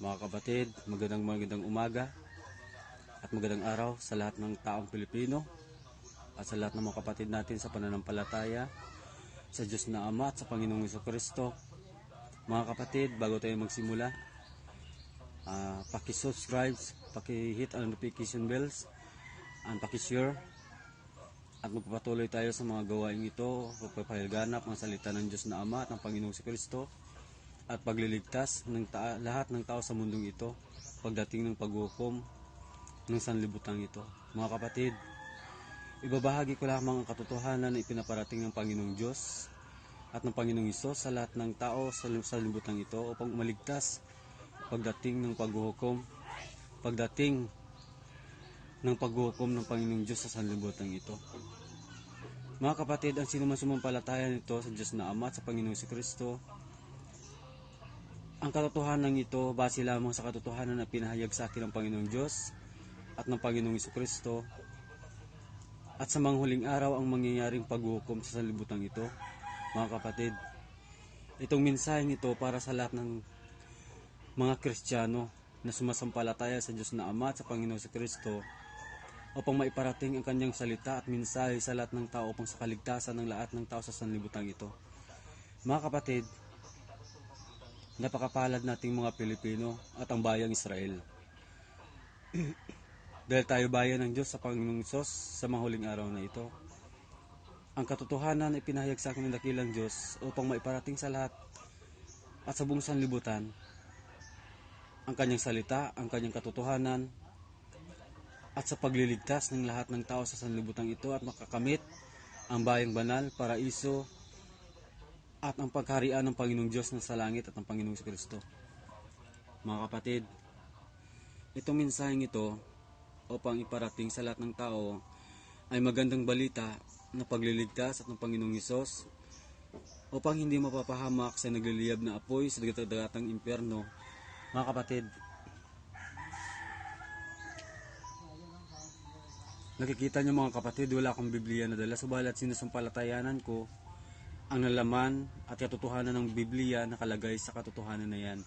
Mga kapatid, magandang umaga at magandang araw sa lahat ng taong Pilipino at sa lahat ng mga kapatid natin sa pananampalataya sa Diyos na Ama at sa Panginoong Jesucristo. Mga kapatid, bago tayo magsimula, paki-subscribe, paki-hit ang notification bells, and paki-share at magpapatuloy tayo sa mga gawain ito, pagpapahiganap ang salita ng Diyos na Ama at ng Panginoong Jesucristo at pagliligtas ng lahat ng tao sa mundong ito pagdating ng paghukom ng sanlibutan ito. Mga kapatid, ibabahagi ko lamang ang katotohanan na ipinaparating ng Panginoong Diyos at ng Panginoong Hesus sa lahat ng tao sa sanlibutan ito upang umaligtas pagdating ng paghukom ng Panginoong Diyos sa sanlibutan ito. Mga kapatid, ang sino man sumampalataya nito sa Diyos na Ama at sa Panginoong Jesucristo, ang katotohanan ito base lamang sa katotohanan na pinahayag sa akin ng Panginoong Diyos at ng Panginoong Jesucristo at sa mga huling araw ang mangyayaring paghukom sa sanlibutan ito. Mga kapatid, itong mensaheng ito para sa lahat ng mga Kristiyano na sumasampalataya sa Diyos na Ama at sa Panginoong Jesucristo upang maiparating ang kanyang salita at mensahe sa lahat ng tao upang sa kaligtasan ng lahat ng tao sa sanlibutan ito. Mga kapatid, napakapalad nating mga Pilipino at ang bayang Israel. Dahil tayo bayan ng Diyos sa Panginoong Hesus sa mga huling araw na ito. Ang katotohanan ay pinahayag sa akin ng dakilang Diyos upang maiparating sa lahat at sa buong sanlibutan ang kanyang salita, ang kanyang katotohanan at sa pagliligtas ng lahat ng tao sa sanlibutan ito at makakamit ang bayang banal, paraiso at ang pagkarian ng Panginoong Diyos na sa langit at ng Panginoong Kristo. Mga kapatid, itong mensaheng ito upang iparating sa lahat ng tao ay magandang balita na pagliligtas at ng Panginoong Hesus upang hindi mapapahamak sa nagliliyab na apoy sa dagat-dagatang impyerno. Mga kapatid, nakikita niyo mga kapatid, wala akong Biblia na dala, subalit sinusumpalatayanan ko ang nalaman at katotohanan ng Biblia nakalagay sa katotohanan na yan.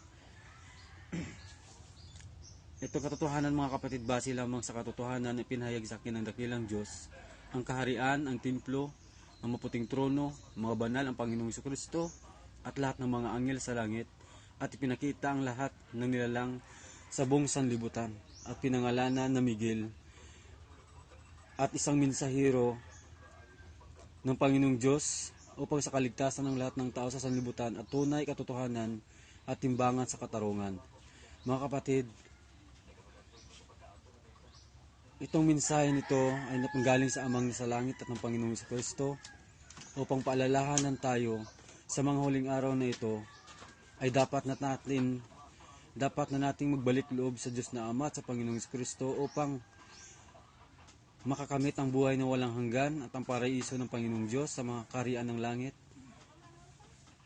Ito katotohanan mga kapatid, base lamang sa katotohanan na pinahayag sa akin ng dakilang Diyos, ang kaharian, ang templo, ang maputing trono, mga banal, ang Panginoong Jesucristo at lahat ng mga anghel sa langit, at ipinakita ang lahat ng nilalang sa buong sanlibutan at pinangalanan na Miguel at isang mensahero ng Panginoong Diyos upang sa kaligtasan ng lahat ng tao sa sanlibutan at tunay katotohanan at timbangan sa katarungan. Mga kapatid, itong mensahe nito ay napanggaling sa Amang sa langit at ng Panginoong Jesucristo upang paalalahanan tayo sa mga huling araw na ito ay dapat na nating magbalik loob sa Diyos na Ama at sa Panginoong Jesucristo upang makakamit ang buhay na walang hanggan at ang paraiso ng Panginoong Diyos sa mga kaharian ng langit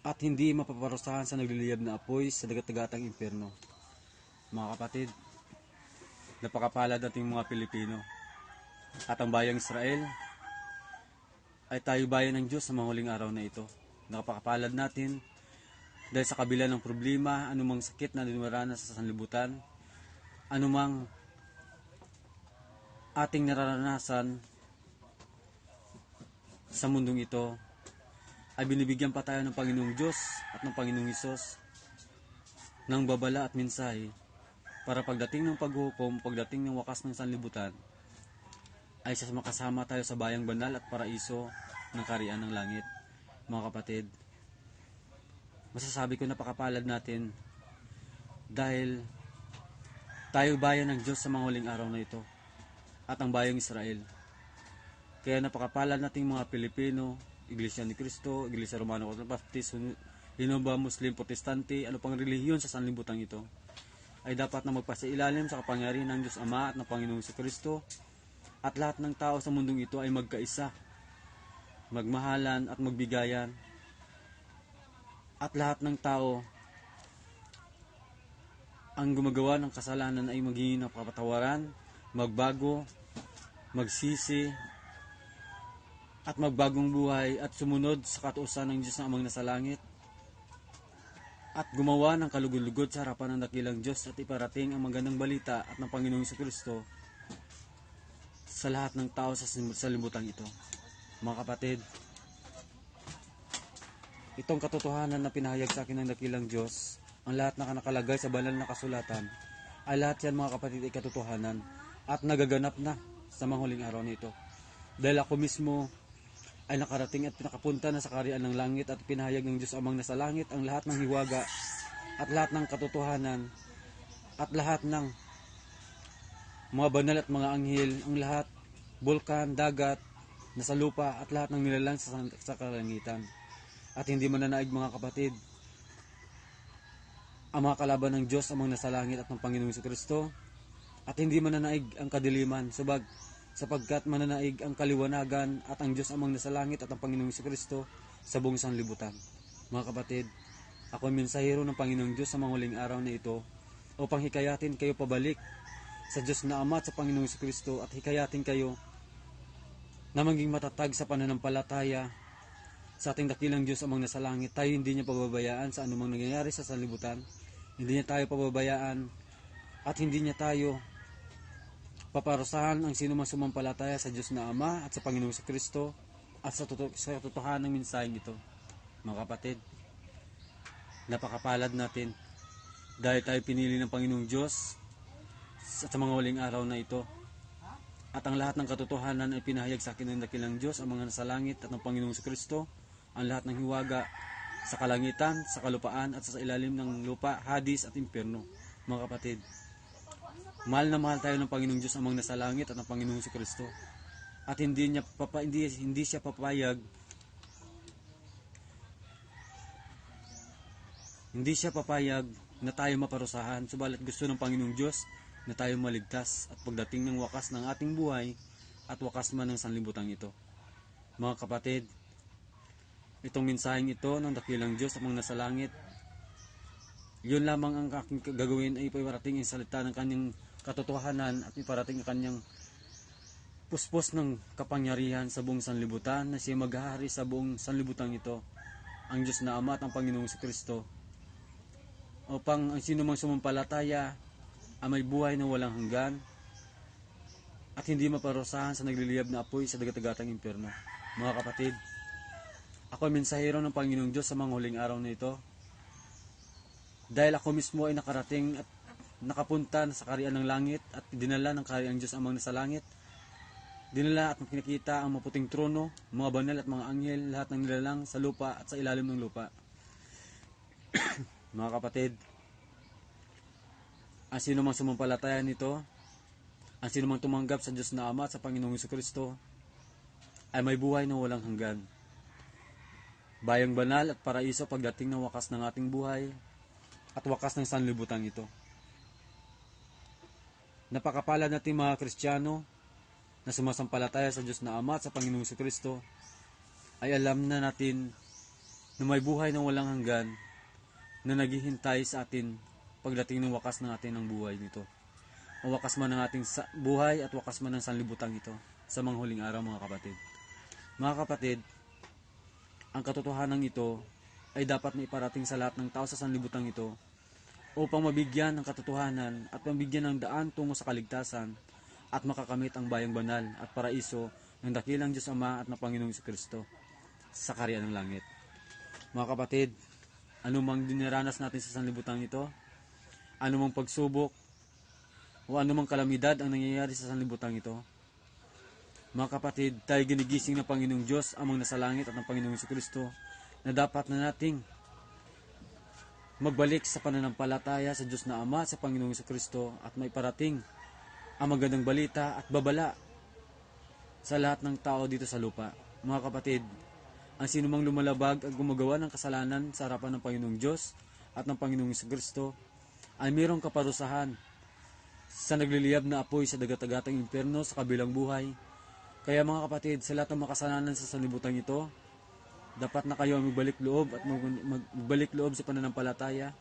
at hindi mapaparusahan sa nagliliyab na apoy sa dagat-dagatang impyerno. Mga kapatid, napakapalad nating mga Pilipino at ang bayang Israel ay tayo bayan ng Diyos sa mga huling araw na ito. Napakapalad natin dahil sa kabila ng problema, anumang sakit na dinaranas sa sanlibutan, anumang ating nararanasan sa mundong ito, ay binibigyan pa tayo ng Panginoong Diyos at ng Panginoong Hesus ng babala at mensahe para pagdating ng paghukom, pagdating ng wakas ng sanlibutan, ay makasama tayo sa bayang banal at paraiso ng kaharian ng langit. Mga kapatid, masasabi ko napakapalad natin dahil tayo bayan ng Diyos sa mga huling araw na ito at ang bayang Israel. Kaya napakapalad nating mga Pilipino, Iglesia ni Cristo, Iglesia Romano Catholic Baptist, Hinubba, Muslim, Protestante, ano pang relihiyon sa sanlibutan ito, ay dapat na magpasailalim sa kapangyarihan ng Diyos Ama at ng Panginoong Jesucristo at lahat ng tao sa mundong ito ay magkaisa, magmahalan at magbigayan at lahat ng tao ang gumagawa ng kasalanan ay maging napapatawaran, magbago, magsisi at magbagong buhay at sumunod sa katuusan ng Diyos na Amang nasa langit at gumawa ng kalugod-lugod sa harapan ng dakilang Diyos at iparating ang magandang balita at ng Panginoong Kristo sa lahat ng tao sa libutan ito. Mga kapatid, itong katotohanan na pinahayag sa akin ng dakilang Diyos, ang lahat na nakalagay sa banal na kasulatan, ay lahat yan mga kapatid ay katotohanan at nagaganap na sa mga huling araw nito. Dahil ako mismo ay nakarating at pinakapunta na sa kaharian ng langit at pinahayag ng Diyos Amang nasa langit ang lahat ng hiwaga at lahat ng katotohanan at lahat ng mga banal at mga anghel, ang lahat, bulkan, dagat, nasa lupa at lahat ng nilalang sa kalangitan. At hindi mananaig mga kapatid, ang mga kalaban ng Diyos Amang nasa langit at ng Panginoong Kristo, at hindi mananaig ang kadiliman, sapagkat mananaig ang kaliwanagan at ang Diyos Amang nasa langit at ang Panginoong Kristo sa buong sanlibutan. Mga kapatid, ako ay mensahero ng Panginoong Diyos sa mga huling araw na ito upang hikayatin kayo pabalik sa Diyos na Ama at sa Panginoong Kristo at hikayatin kayo na maging matatag sa pananampalataya sa ating dakilang Diyos Amang nasa langit. Tayo hindi niya pababayaan sa anumang nangyayari sa sanlibutan. Hindi niya tayo pababayaan at hindi niya tayo paparusahan ang sino mang sumampalataya sa Diyos na Ama at sa Panginoong Kristo at sa totohanan ng mensaheng ito. Mga kapatid, napakapalad natin dahil tayo pinili ng Panginoong Diyos sa mga huling araw na ito. At ang lahat ng katotohanan ay pinahayag sa akin ng dakilang Diyos, ang mga nasa langit at ng Panginoong Kristo, ang lahat ng hiwaga sa kalangitan, sa kalupaan at sa ilalim ng lupa, Hadis at impyerno. Mga kapatid, mahal na mahal tayo ng Panginoong Diyos Amang nasa langit at ng Panginoong Kristo. At hindi siya papayag na tayo maparusahan, subalit gusto ng Panginoong Diyos na tayo maligtas at pagdating ng wakas ng ating buhay at wakas man ng sanlibutan ito. Mga kapatid, itong mensaheng ito ng dakilang Diyos Amang nasa langit, yun lamang ang aking gagawin ay iparating ang salita ng kanyang katotohanan at iparating ang kanyang puspos ng kapangyarihan sa buong sanlibutan na siya maghahari sa buong sanlibutan ito, ang Diyos na Ama at ang Panginoong Kristo, upang ang sino mang sumampalataya ay may buhay na walang hanggan at hindi maparusahan sa nagliliyab na apoy sa dagat-dagatang impyerno. Mga kapatid, ako ay mensahero ng Panginoong Diyos sa mga huling araw na ito, dahil ako mismo ay nakarating at nakapunta sa kaharian ng langit at dinala ng kaharian Diyos Amang nasa langit. Dinala at nakikita ang maputing trono, mga banal at mga anghel, lahat ng nilalang sa lupa at sa ilalim ng lupa. Mga kapatid, ang sino mang sumampalataya nito, ang sino mang tumanggap sa Diyos na Ama at sa Panginoong Kristo, ay may buhay na walang hanggan. Bayang banal at paraiso pagdating ng wakas ng ating buhay at wakas ng sanlibutan ito. Napakapalad natin mga Kristiyano na sumasampalataya sa Diyos na Ama at sa Panginoong Kristo, ay alam na natin na may buhay na walang hanggan na naghihintay sa atin pagdating ng wakas ng atin ng buhay nito. O wakas man ng ating buhay at wakas man ng sanlibutan ito sa mga huling araw mga kapatid. Mga kapatid, ang katotohanan ito ay dapat na iparating sa lahat ng tao sa sanlibutan ito upang mabigyan ng katotohanan at mabigyan ng daan tungo sa kaligtasan at makakamit ang bayang banal at paraiso ng dakilang Diyos Ama at ng Panginoong Kristo sa kaharian ng langit. Mga kapatid, anumang dinaranas natin sa sanlibutan ito, anumang pagsubok o anumang kalamidad ang nangyayari sa sanlibutan ito, mga kapatid, tayo ginigising ng Panginoong Diyos Amang nasa langit at ng Panginoong Kristo na dapat na nating magbalik sa pananampalataya sa Diyos na Ama sa Panginoong Kristo at maiparating ang magandang balita at babala sa lahat ng tao dito sa lupa. Mga kapatid, ang sinumang lumalabag at gumagawa ng kasalanan sa harapan ng Panginoong Diyos at ng Panginoong Kristo ay mayroong kaparusahan sa nagliliyab na apoy sa dagat-dagatang impyerno sa kabilang buhay. Kaya mga kapatid, sa lahat ng makasalanan sa sanlibutan ito, dapat na kayo magbalik loob at magbalik loob sa pananampalataya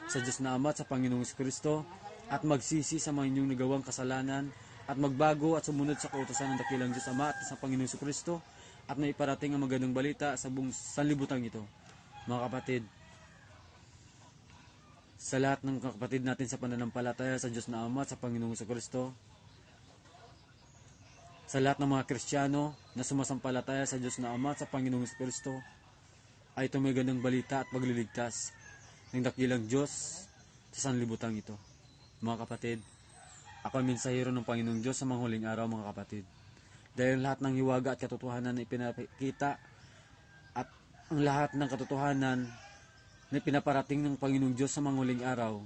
sa Diyos na Ama at sa Panginoong Kristo at magsisi sa mga inyong nagawang kasalanan at magbago at sumunod sa kautusan ng dakilang Diyos Ama at sa Panginoong Kristo at naiparating ang magandang balita sa buong sanlibutan ito. Mga kapatid, sa lahat ng kapatid natin sa pananampalataya sa Diyos na Ama at sa Panginoong Kristo, sa lahat ng mga Kristiyano na sumasampalataya sa Diyos na Ama at sa Panginoong Kristo, ay itong may gandang balita at pagliligtas ng dakilang Diyos sa sanlibutan ito. Mga kapatid, ako ay mensahero ng Panginoong Diyos sa mga huling araw, mga kapatid. Dahil lahat ng hiwaga at katotohanan na ipinakita at ang lahat ng katotohanan na pinaparating ng Panginoong Diyos sa mga huling araw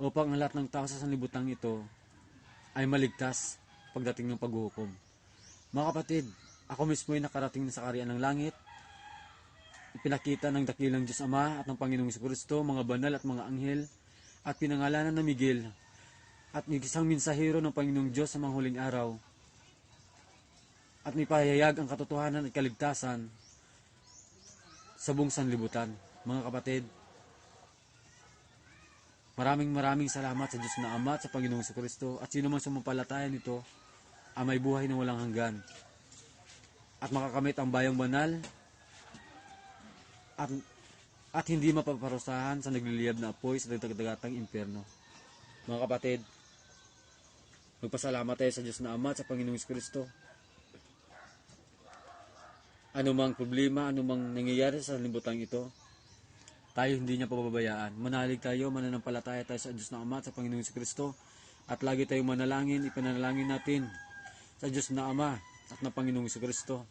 upang ang lahat ng tao sa sanlibutan ito ay maligtas pagdating ng paghuhukom. Mga kapatid, ako mismo ay nakarating na sa kaharian ng langit. Ipinakita ng dakilang Diyos Ama at ng Panginoong Kristo, mga banal at mga anghel, at pinangalanan na Miguel at isang mensahero ng Panginoong Diyos sa mga huling araw, at may pahayag ang katotohanan at kaligtasan sa buong sanlibutan. Mga kapatid, maraming salamat sa Diyos na Ama at sa Panginoong Kristo, at sino man sumampalataya nito ay may buhay na walang hanggan at makakamit ang bayang banal at hindi mapaparusahan sa nagliliyab na apoy sa dagdagatang impyerno. Mga kapatid, magpasalamat tayo sa Diyos na Ama at sa Panginoong Kristo. Anumang problema, anumang nangyayari sa libutan ito, tayo hindi niya pababayaan. Manalig tayo, mananampalataya tayo sa Diyos na Ama at sa Panginoong Kristo, at lagi tayong manalangin, ipanalangin natin sa Diyos na Ama at na Panginoong Kristo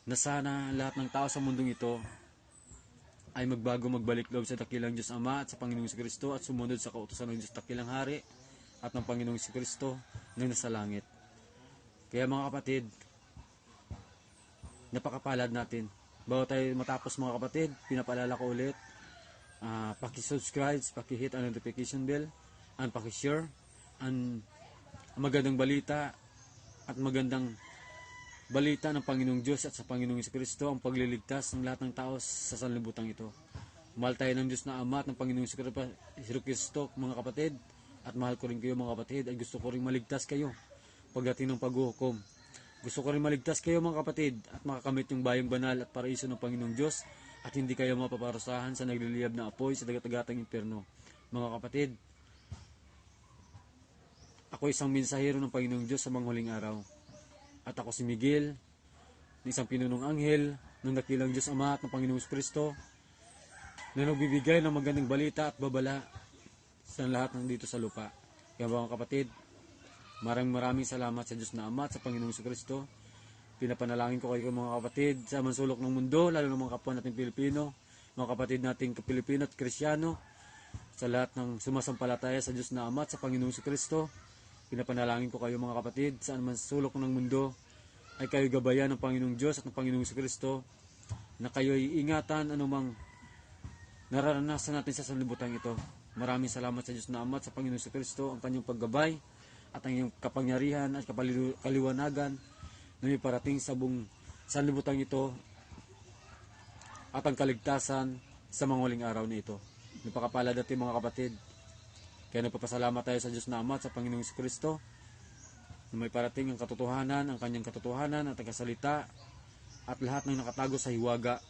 na sana lahat ng tao sa mundong ito ay magbago, magbalik loob sa dakilang Diyos Ama at sa Panginoong Kristo, at sumunod sa kautusan ng Diyos dakilang Hari at ng Panginoong Kristo na nasa langit. Kaya mga kapatid, napakapalad natin. Bago tayo matapos, mga kapatid, pinapaalala ko ulit, paki-subscribe, paki-hit ang notification bell, and paki-share ang magandang balita at magandang balita ng Panginoong Diyos at sa Panginoong Kristo, ang pagliligtas ng lahat ng tao sa sanlibutan ito. Mahal tayo ng Diyos na Ama at ng Panginoong Kristo, mga kapatid, at mahal ko rin kayo, mga kapatid, at gusto ko rin maligtas kayo pagdating ng paghuhukom. Gusto ko rin maligtas kayo, mga kapatid, at makakamit yung bayang banal at paraiso ng Panginoong Diyos, at hindi kayo mapaparusahan sa nagliliyab na apoy sa dagdagatang impyerno. Mga kapatid, ako isang mensahero ng Panginoong Diyos sa mga huling araw. At ako si Miguel, isang pinunong anghel ng dakilang Diyos Ama at ng Panginoong Kristo, na nagbibigay ng magandang balita at babala sa lahat ng dito sa lupa. Kaya mga kapatid, maraming salamat sa Diyos na Ama at sa Panginoong Kristo. Pinapanalangin ko kayo, mga kapatid, sa mansulok ng mundo, lalo ng mga kapwa nating Pilipino, mga kapatid nating Pilipino at Kristiyano, sa lahat ng sumasampalataya sa Diyos na Ama at sa Panginoong Kristo. Pinapanalangin ko kayo, mga kapatid, saan man sulok ng mundo ay kayo gabayan ng Panginoong Diyos at ng Panginoong Kristo, na kayo ay ingatan anumang nararanasan natin sa sanlibutan ito. Maraming salamat sa Diyos na Ama at sa Panginoong Kristo, ang kanyang paggabay at ang iyong kapangyarihan at kaliwanagan na may parating sa buong sanlibutan ito, at ang kaligtasan sa mga huling araw na ito. Napakapalad natin, mga kapatid. Kaya nagpapasalamat tayo sa Diyos na Ama at sa Panginoong Kristo na may parating ang katotohanan, ang kanyang katotohanan at ang kasalita at lahat ng nakatago sa hiwaga.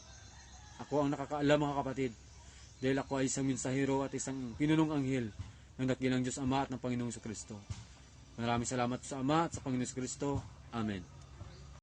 Ako ang nakakaalam, mga kapatid, dahil ako ay isang mensahero at isang pinunong anghel ng dakilang Diyos Ama at ng Panginoong Kristo. Maraming salamat sa Ama at sa Panginoong Kristo. Amen.